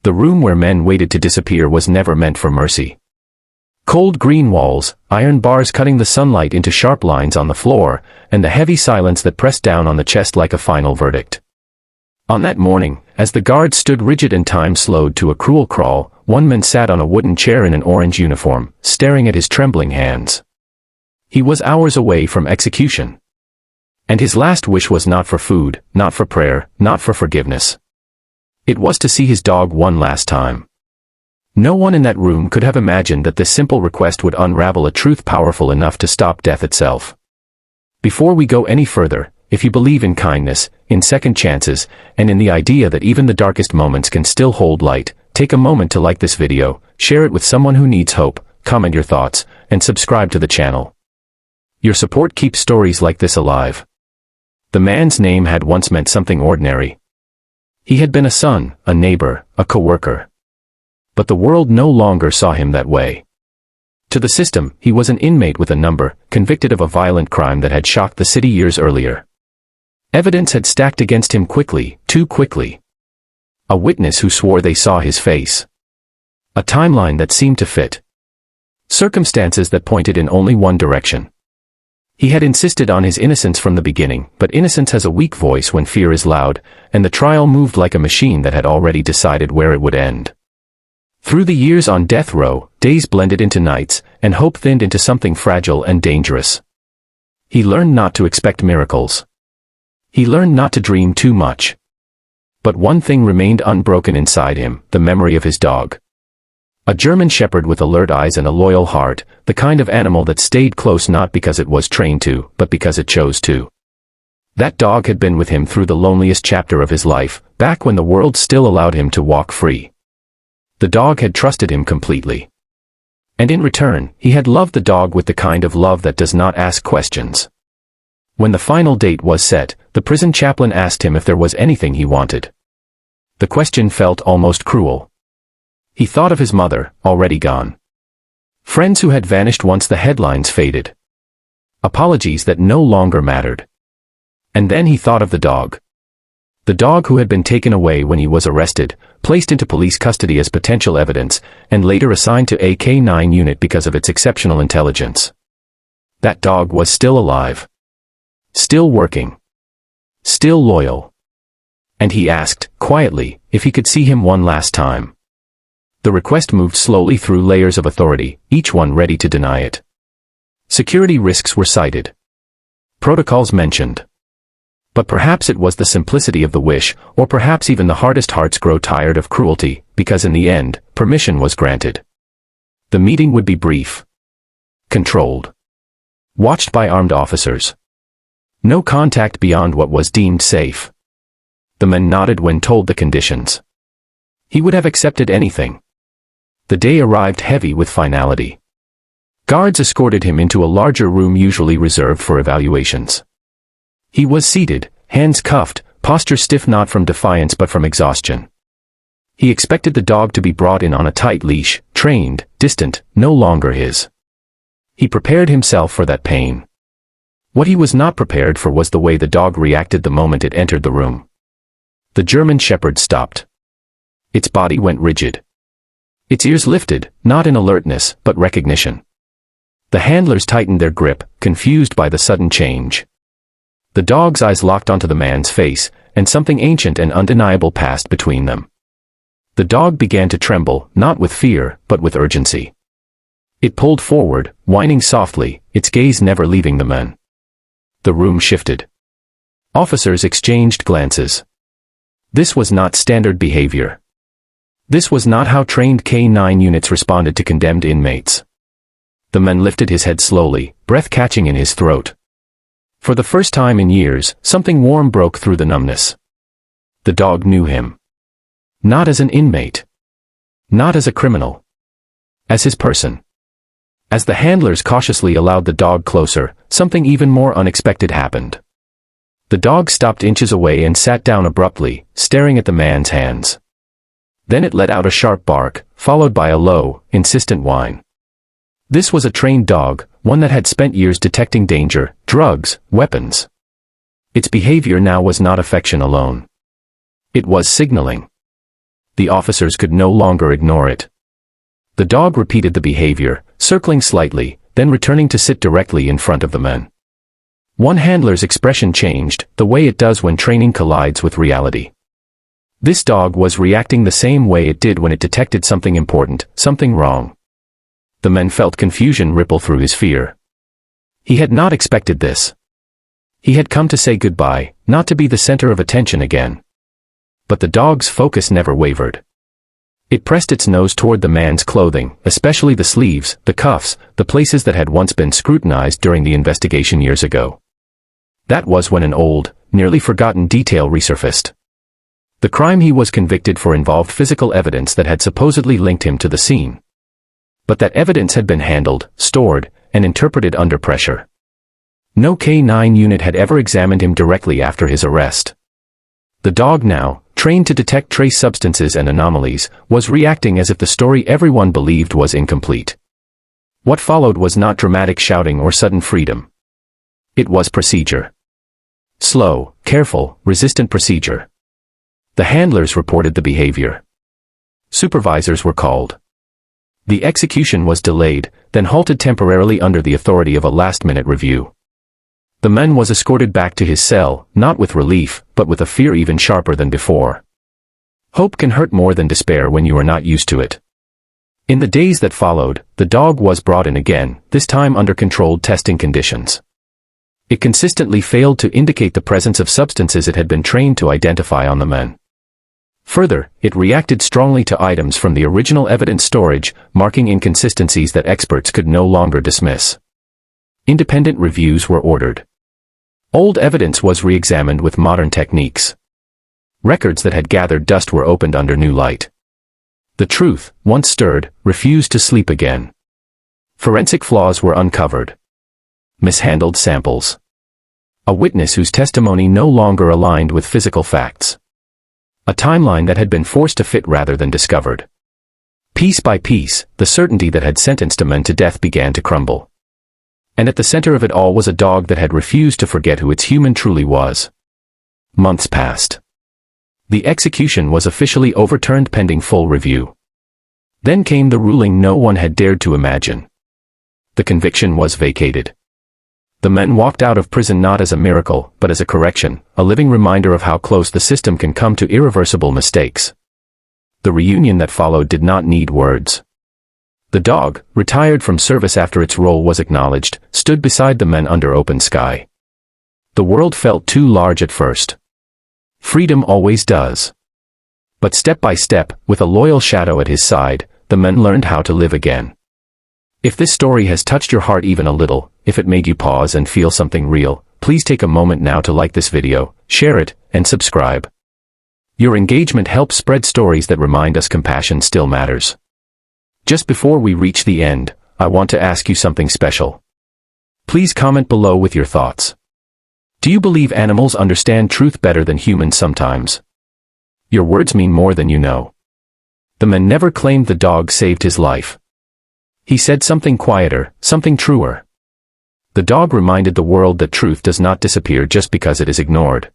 The room where men waited to disappear was never meant for mercy. Cold green walls, iron bars cutting the sunlight into sharp lines on the floor, and the heavy silence that pressed down on the chest like a final verdict. On that morning, as the guards stood rigid and time slowed to a cruel crawl, one man sat on a wooden chair in an orange uniform, staring at his trembling hands. He was hours away from execution. And his last wish was not for food, not for prayer, not for forgiveness. It was to see his dog one last time. No one in that room could have imagined that this simple request would unravel a truth powerful enough to stop death itself. Before we go any further, if you believe in kindness, in second chances, and in the idea that even the darkest moments can still hold light, take a moment to like this video, share it with someone who needs hope, comment your thoughts, and subscribe to the channel. Your support keeps stories like this alive. The man's name had once meant something ordinary. He had been a son, a neighbor, a coworker. But the world no longer saw him that way. To the system, he was an inmate with a number, convicted of a violent crime that had shocked the city years earlier. Evidence had stacked against him quickly, too quickly. A witness who swore they saw his face. A timeline that seemed to fit. Circumstances that pointed in only one direction. He had insisted on his innocence from the beginning, but innocence has a weak voice when fear is loud, and the trial moved like a machine that had already decided where it would end. Through the years on death row, days blended into nights, and hope thinned into something fragile and dangerous. He learned not to expect miracles. He learned not to dream too much. But one thing remained unbroken inside him, the memory of his dog. A German shepherd with alert eyes and a loyal heart, the kind of animal that stayed close not because it was trained to, but because it chose to. That dog had been with him through the loneliest chapter of his life, back when the world still allowed him to walk free. The dog had trusted him completely. And in return, he had loved the dog with the kind of love that does not ask questions. When the final date was set, the prison chaplain asked him if there was anything he wanted. The question felt almost cruel. He thought of his mother, already gone. Friends who had vanished once the headlines faded. Apologies that no longer mattered. And then he thought of the dog. The dog who had been taken away when he was arrested, placed into police custody as potential evidence, and later assigned to a K-9 unit because of its exceptional intelligence. That dog was still alive. Still working. Still loyal. And he asked, quietly, if he could see him one last time. The request moved slowly through layers of authority, each one ready to deny it. Security risks were cited. Protocols mentioned. But perhaps it was the simplicity of the wish, or perhaps even the hardest hearts grow tired of cruelty, because in the end, permission was granted. The meeting would be brief. Controlled. Watched by armed officers. No contact beyond what was deemed safe. The man nodded when told the conditions. He would have accepted anything. The day arrived heavy with finality. Guards escorted him into a larger room usually reserved for evaluations. He was seated, hands cuffed, posture stiff not from defiance but from exhaustion. He expected the dog to be brought in on a tight leash, trained, distant, no longer his. He prepared himself for that pain. What he was not prepared for was the way the dog reacted the moment it entered the room. The German shepherd stopped. Its body went rigid. Its ears lifted, not in alertness, but recognition. The handlers tightened their grip, confused by the sudden change. The dog's eyes locked onto the man's face, and something ancient and undeniable passed between them. The dog began to tremble, not with fear, but with urgency. It pulled forward, whining softly, its gaze never leaving the man. The room shifted. Officers exchanged glances. This was not standard behavior. This was not how trained K-9 units responded to condemned inmates. The man lifted his head slowly, breath catching in his throat. For the first time in years, something warm broke through the numbness. The dog knew him. Not as an inmate. Not as a criminal. As his person. As the handlers cautiously allowed the dog closer, something even more unexpected happened. The dog stopped inches away and sat down abruptly, staring at the man's hands. Then it let out a sharp bark, followed by a low, insistent whine. This was a trained dog, one that had spent years detecting danger, drugs, weapons. Its behavior now was not affection alone. It was signaling. The officers could no longer ignore it. The dog repeated the behavior, circling slightly, then returning to sit directly in front of the men. One handler's expression changed, the way it does when training collides with reality. This dog was reacting the same way it did when it detected something important, something wrong. The men felt confusion ripple through his fear. He had not expected this. He had come to say goodbye, not to be the center of attention again. But the dog's focus never wavered. It pressed its nose toward the man's clothing, especially the sleeves, the cuffs, the places that had once been scrutinized during the investigation years ago. That was when an old, nearly forgotten detail resurfaced. The crime he was convicted for involved physical evidence that had supposedly linked him to the scene. But that evidence had been handled, stored, and interpreted under pressure. No K-9 unit had ever examined him directly after his arrest. The dog now, trained to detect trace substances and anomalies, was reacting as if the story everyone believed was incomplete. What followed was not dramatic shouting or sudden freedom. It was procedure. Slow, careful, resistant procedure. The handlers reported the behavior. Supervisors were called. The execution was delayed, then halted temporarily under the authority of a last-minute review. The man was escorted back to his cell, not with relief, but with a fear even sharper than before. Hope can hurt more than despair when you are not used to it. In the days that followed, the dog was brought in again, this time under controlled testing conditions. It consistently failed to indicate the presence of substances it had been trained to identify on the men. Further, it reacted strongly to items from the original evidence storage, marking inconsistencies that experts could no longer dismiss. Independent reviews were ordered. Old evidence was re-examined with modern techniques. Records that had gathered dust were opened under new light. The truth, once stirred, refused to sleep again. Forensic flaws were uncovered. Mishandled samples. A witness whose testimony no longer aligned with physical facts. A timeline that had been forced to fit rather than discovered. Piece by piece, the certainty that had sentenced a man to death began to crumble. And at the center of it all was a dog that had refused to forget who its human truly was. Months passed. The execution was officially overturned pending full review. Then came the ruling no one had dared to imagine. The conviction was vacated. The men walked out of prison not as a miracle, but as a correction, a living reminder of how close the system can come to irreversible mistakes. The reunion that followed did not need words. The dog, retired from service after its role was acknowledged, stood beside the men under open sky. The world felt too large at first. Freedom always does. But step by step, with a loyal shadow at his side, the men learned how to live again. If this story has touched your heart even a little, if it made you pause and feel something real, please take a moment now to like this video, share it, and subscribe. Your engagement helps spread stories that remind us compassion still matters. Just before we reach the end, I want to ask you something special. Please comment below with your thoughts. Do you believe animals understand truth better than humans sometimes? Your words mean more than you know. The man never claimed the dog saved his life. He said something quieter, something truer. The dog reminded the world that truth does not disappear just because it is ignored.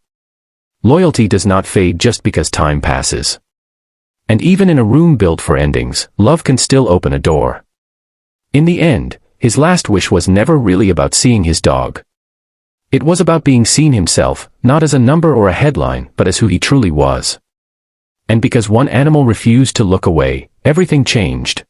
Loyalty does not fade just because time passes. And even in a room built for endings, love can still open a door. In the end, his last wish was never really about seeing his dog. It was about being seen himself, not as a number or a headline, but as who he truly was. And because one animal refused to look away, everything changed.